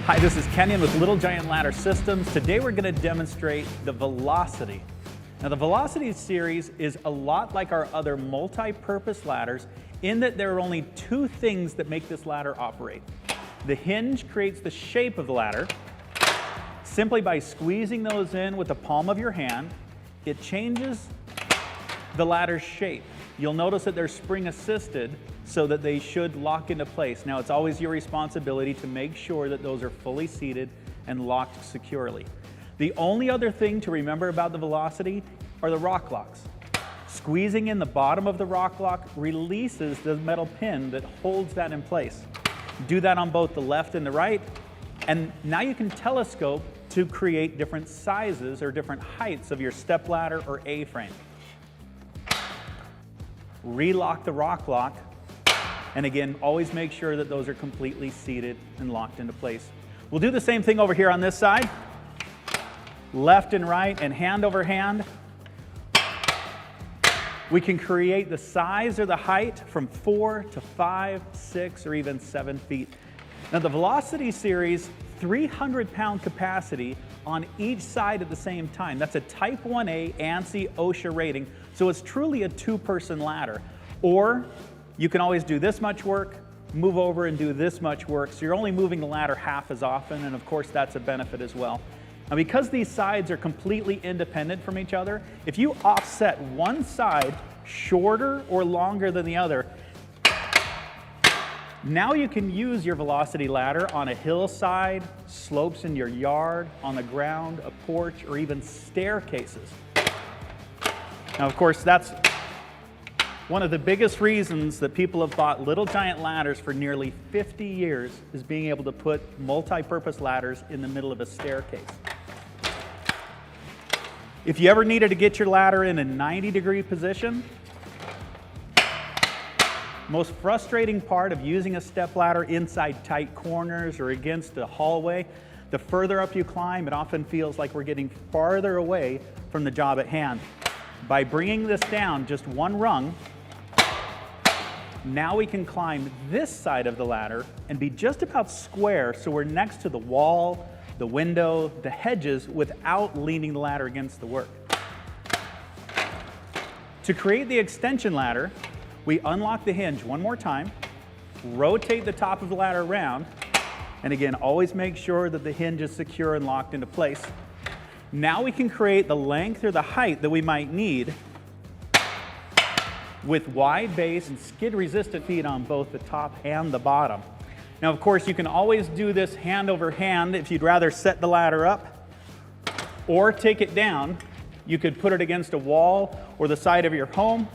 Hi, this is Kenyon with Little Giant Ladder Systems. Today we're going to demonstrate the Velocity. Now the Velocity series is a lot like our other multi-purpose ladders in that there are only two things that make this ladder operate. The hinge creates the shape of the ladder. Simply by squeezing those in with the palm of your hand, it changes the ladder's shape. You'll notice that they're spring assisted so that they should lock into place. Now it's always your responsibility to make sure that those are fully seated and locked securely. The only other thing to remember about the Velocity are the rock locks. Squeezing in the bottom of the rock lock releases the metal pin that holds that in place. Do that on both the left and the right, and now you can telescope to create different sizes or different heights of your step ladder or A-frame. Relock the rock lock, and again, always make sure that those are completely seated and locked into place. We'll do the same thing over here on this side. Left and right and hand over hand. We can create the size or the height from 4 to 5, 6, or even 7 feet. Now the Velocity series, 300-pound capacity on each side at the same time. That's a Type 1A ANSI OSHA rating, so it's truly a two-person ladder. Or you can always do this much work, move over and do this much work, so you're only moving the ladder half as often, and of course that's a benefit as well. Now because these sides are completely independent from each other, if you offset one side shorter or longer than the other, now you can use your Velocity ladder on a hillside, slopes in your yard, on the ground, a porch, or even staircases. Now of course that's one of the biggest reasons that people have bought Little Giant ladders for nearly 50 years is being able to put multi-purpose ladders in the middle of a staircase. If you ever needed to get your ladder in a 90-degree position, most frustrating part of using a step ladder inside tight corners or against a hallway, the further up you climb, it often feels like we're getting farther away from the job at hand. By bringing this down just one rung, now we can climb this side of the ladder and be just about square so we're next to the wall, the window, the hedges without leaning the ladder against the work. To create the extension ladder, we unlock the hinge one more time, rotate the top of the ladder around, and again, always make sure that the hinge is secure and locked into place. Now we can create the length or the height that we might need with wide base and skid resistant feet on both the top and the bottom. Now of course you can always do this hand over hand if you'd rather set the ladder up or take it down. You could put it against a wall or the side of your home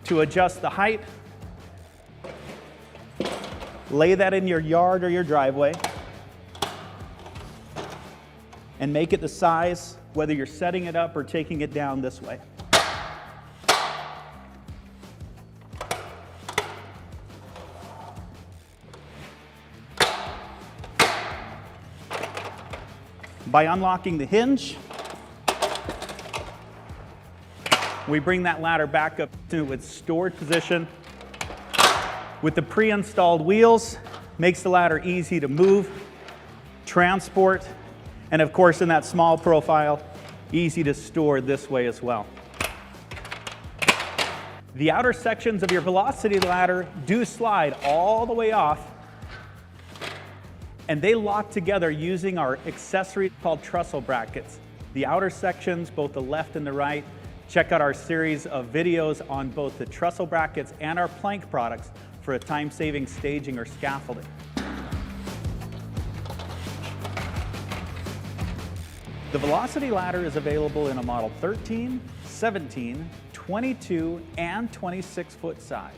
to adjust the height. Lay that in your yard or your driveway and make it the size whether you're setting it up or taking it down this way. By unlocking the hinge, we bring that ladder back up to its stored position. With the pre-installed wheels, makes the ladder easy to move, transport, and of course in that small profile, easy to store this way as well. The outer sections of your Velocity ladder do slide all the way off, and they lock together using our accessory called trussel brackets. The outer sections, both the left and the right, check out our series of videos on both the trussel brackets and our plank products for a time-saving staging or scaffolding. The Velocity ladder is available in a model 13, 17, 22, and 26 foot size.